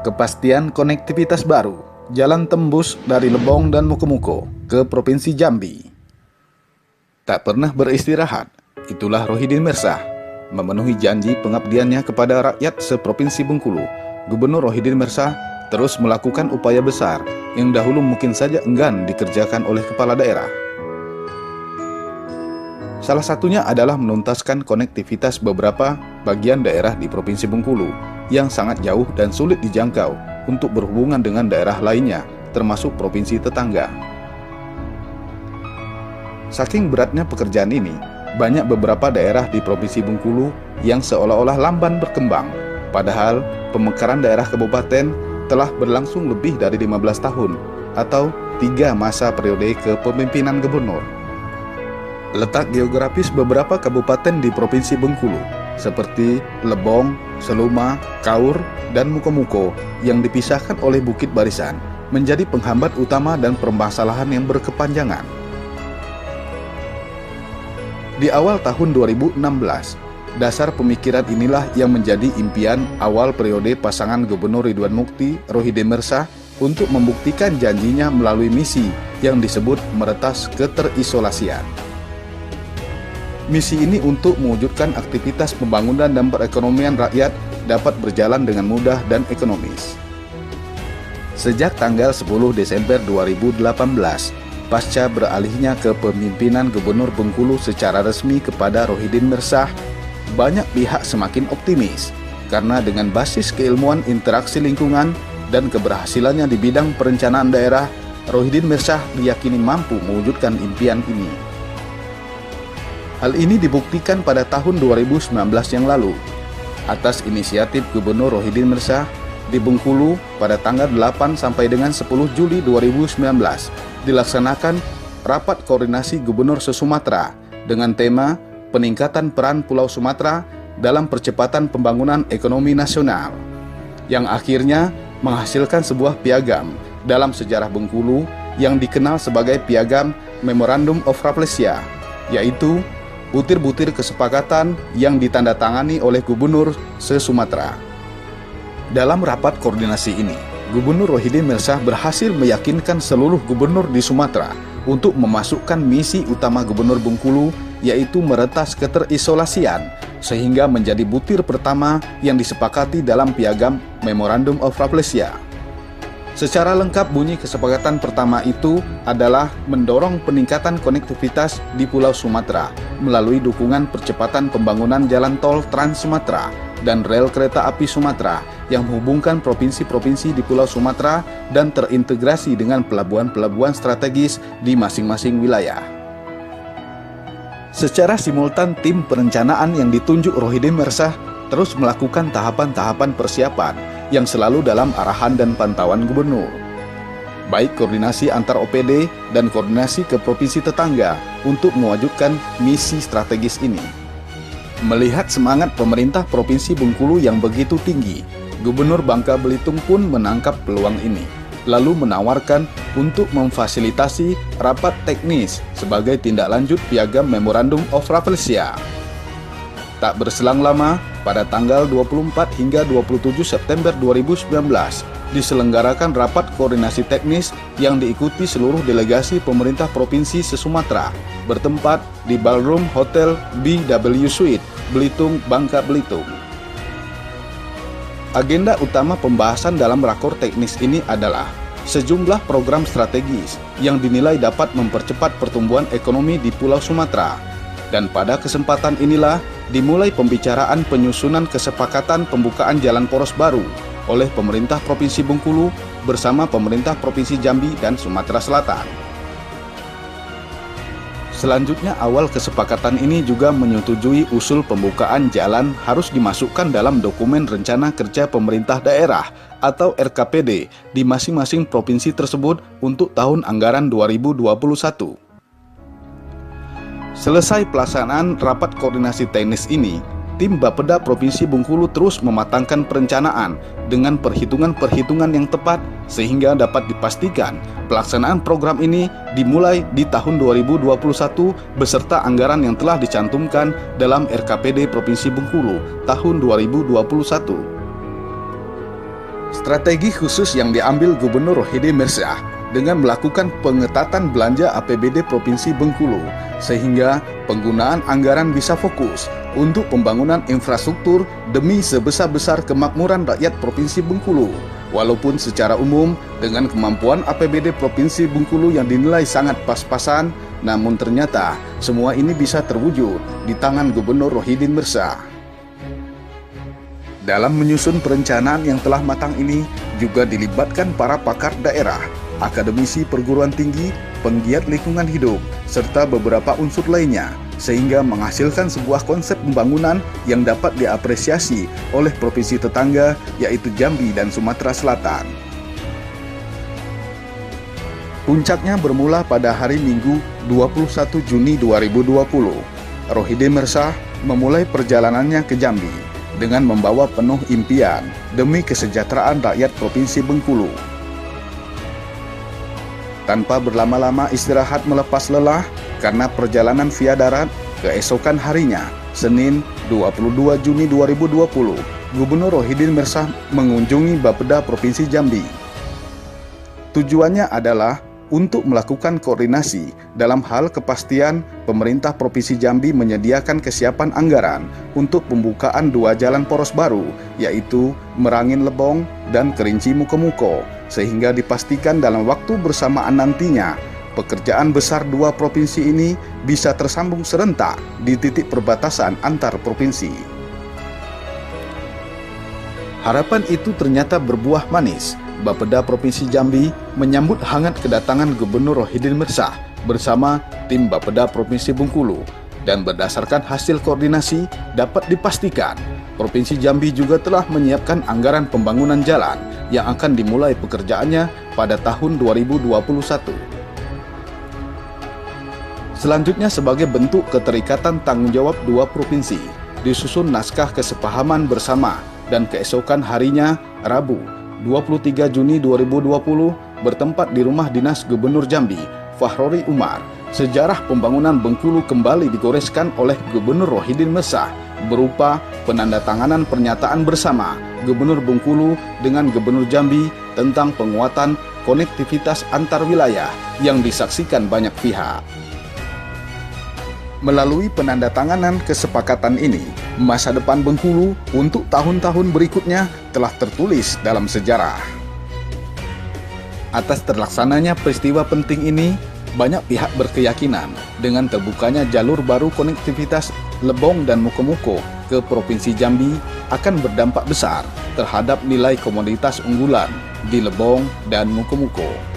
Kepastian konektivitas baru, jalan tembus dari Lebong dan Mukomuko ke Provinsi Jambi. Tak pernah beristirahat, itulah Rohidin Mersah, memenuhi janji pengabdiannya kepada rakyat seprovinsi Bengkulu. Gubernur Rohidin Mersah terus melakukan upaya besar yang dahulu mungkin saja enggan dikerjakan oleh kepala daerah. Salah satunya adalah menuntaskan konektivitas beberapa bagian daerah di Provinsi Bengkulu yang sangat jauh dan sulit dijangkau untuk berhubungan dengan daerah lainnya, termasuk provinsi tetangga. Saking beratnya pekerjaan ini, banyak beberapa daerah di Provinsi Bengkulu yang seolah-olah lamban berkembang, padahal pemekaran daerah kabupaten telah berlangsung lebih dari 15 tahun atau 3 masa periode kepemimpinan gubernur. Letak geografis beberapa kabupaten di Provinsi Bengkulu seperti Lebong, Seluma, Kaur, dan Mukomuko yang dipisahkan oleh Bukit Barisan menjadi penghambat utama dan permasalahan yang berkepanjangan. Di awal tahun 2016, dasar pemikiran inilah yang menjadi impian awal periode pasangan Gubernur Ridwan Mukti, Rohidin Mersah untuk membuktikan janjinya melalui misi yang disebut meretas keterisolasian. Misi ini untuk mewujudkan aktivitas pembangunan dan perekonomian rakyat dapat berjalan dengan mudah dan ekonomis. Sejak tanggal 10 Desember 2018, pasca beralihnya ke pemimpinan Gubernur Bengkulu secara resmi kepada Rohidin Mersah, banyak pihak semakin optimis karena dengan basis keilmuan interaksi lingkungan dan keberhasilannya di bidang perencanaan daerah, Rohidin Mersah diyakini mampu mewujudkan impian ini. Hal ini dibuktikan pada tahun 2019 yang lalu. Atas inisiatif Gubernur Rohidin Mersah, di Bengkulu pada tanggal 8 sampai dengan 10 Juli 2019 dilaksanakan rapat koordinasi Gubernur se-Sumatera dengan tema peningkatan peran Pulau Sumatera dalam percepatan pembangunan ekonomi nasional, yang akhirnya menghasilkan sebuah piagam dalam sejarah Bengkulu yang dikenal sebagai Piagam Memorandum of Rafflesia, yaitu butir-butir kesepakatan yang ditandatangani oleh Gubernur se-Sumatera. Dalam rapat koordinasi ini, Gubernur Rohidin Mersah berhasil meyakinkan seluruh gubernur di Sumatera untuk memasukkan misi utama Gubernur Bengkulu, yaitu meretas keterisolasian, sehingga menjadi butir pertama yang disepakati dalam Piagam Memorandum of Rafflesia. Secara lengkap bunyi kesepakatan pertama itu adalah mendorong peningkatan konektivitas di Pulau Sumatera melalui dukungan percepatan pembangunan jalan tol Trans Sumatera dan rel kereta api Sumatera yang menghubungkan provinsi-provinsi di Pulau Sumatera dan terintegrasi dengan pelabuhan-pelabuhan strategis di masing-masing wilayah. Secara simultan, tim perencanaan yang ditunjuk Rohidin Mersah terus melakukan tahapan-tahapan persiapan yang selalu dalam arahan dan pantauan gubernur, baik koordinasi antar OPD dan koordinasi ke provinsi tetangga untuk mewujudkan misi strategis ini. Melihat semangat pemerintah Provinsi Bengkulu yang begitu tinggi, Gubernur Bangka Belitung pun menangkap peluang ini, lalu menawarkan untuk memfasilitasi rapat teknis sebagai tindak lanjut Piagam Memorandum of Rafflesia. Tak berselang lama, pada tanggal 24 hingga 27 September 2019, diselenggarakan rapat koordinasi teknis yang diikuti seluruh delegasi pemerintah Provinsi se-Sumatera, bertempat di Ballroom Hotel BW Suite, Belitung, Bangka Belitung. Agenda utama pembahasan dalam rakor teknis ini adalah sejumlah program strategis yang dinilai dapat mempercepat pertumbuhan ekonomi di Pulau Sumatera. Dan pada kesempatan inilah dimulai pembicaraan penyusunan kesepakatan pembukaan jalan poros baru oleh pemerintah Provinsi Bengkulu bersama pemerintah Provinsi Jambi dan Sumatera Selatan. Selanjutnya, awal kesepakatan ini juga menyetujui usul pembukaan jalan harus dimasukkan dalam dokumen rencana kerja pemerintah daerah atau RKPD di masing-masing provinsi tersebut untuk tahun anggaran 2021. Selesai pelaksanaan rapat koordinasi teknis ini, tim Bapeda Provinsi Bengkulu terus mematangkan perencanaan dengan perhitungan-perhitungan yang tepat sehingga dapat dipastikan pelaksanaan program ini dimulai di tahun 2021 beserta anggaran yang telah dicantumkan dalam RKPD Provinsi Bengkulu tahun 2021. Strategi khusus yang diambil Gubernur Rohidi Mirzah dengan melakukan pengetatan belanja APBD Provinsi Bengkulu, sehingga penggunaan anggaran bisa fokus untuk pembangunan infrastruktur demi sebesar-besar kemakmuran rakyat Provinsi Bengkulu. Walaupun secara umum dengan kemampuan APBD Provinsi Bengkulu yang dinilai sangat pas-pasan, namun ternyata semua ini bisa terwujud di tangan Gubernur Rohidi Mirzah. Dalam menyusun perencanaan yang telah matang ini juga dilibatkan para pakar daerah, akademisi perguruan tinggi, penggiat lingkungan hidup, serta beberapa unsur lainnya, sehingga menghasilkan sebuah konsep pembangunan yang dapat diapresiasi oleh provinsi tetangga, yaitu Jambi dan Sumatera Selatan. Puncaknya bermula pada hari Minggu 21 Juni 2020. Rohidi Mirzah memulai perjalanannya ke Jambi dengan membawa penuh impian demi kesejahteraan rakyat Provinsi Bengkulu. Tanpa berlama-lama istirahat melepas lelah karena perjalanan via darat, keesokan harinya, Senin 22 Juni 2020, Gubernur Rohidi Mirzah mengunjungi Bapeda Provinsi Jambi. Tujuannya adalah untuk melakukan koordinasi dalam hal kepastian pemerintah Provinsi Jambi menyediakan kesiapan anggaran untuk pembukaan 2 jalan poros baru, yaitu Merangin Lebong dan Kerinci Mukomuko, sehingga dipastikan dalam waktu bersamaan nantinya pekerjaan besar 2 provinsi ini bisa tersambung serentak di titik perbatasan antar provinsi. Harapan itu ternyata berbuah manis. Bapeda Provinsi Jambi menyambut hangat kedatangan Gubernur Rohidi Mirzah bersama tim Bapeda Provinsi Bengkulu, dan berdasarkan hasil koordinasi dapat dipastikan Provinsi Jambi juga telah menyiapkan anggaran pembangunan jalan yang akan dimulai pekerjaannya pada tahun 2021. Selanjutnya, sebagai bentuk keterikatan tanggung jawab 2 provinsi, disusun naskah kesepahaman bersama, dan keesokan harinya, Rabu 23 Juni 2020, bertempat di rumah dinas Gubernur Jambi, Fahrori Umar, sejarah pembangunan Bengkulu kembali digoreskan oleh Gubernur Rohidi Mirzah berupa penandatanganan pernyataan bersama Gubernur Bengkulu dengan Gubernur Jambi tentang penguatan konektivitas antar wilayah yang disaksikan banyak pihak. Melalui penandatanganan kesepakatan ini, masa depan Bengkulu untuk tahun-tahun berikutnya telah tertulis dalam sejarah. Atas terlaksananya peristiwa penting ini, banyak pihak berkeyakinan dengan terbukanya jalur baru konektivitas Lebong dan Mukomuko ke Provinsi Jambi akan berdampak besar terhadap nilai komoditas unggulan di Lebong dan Mukomuko.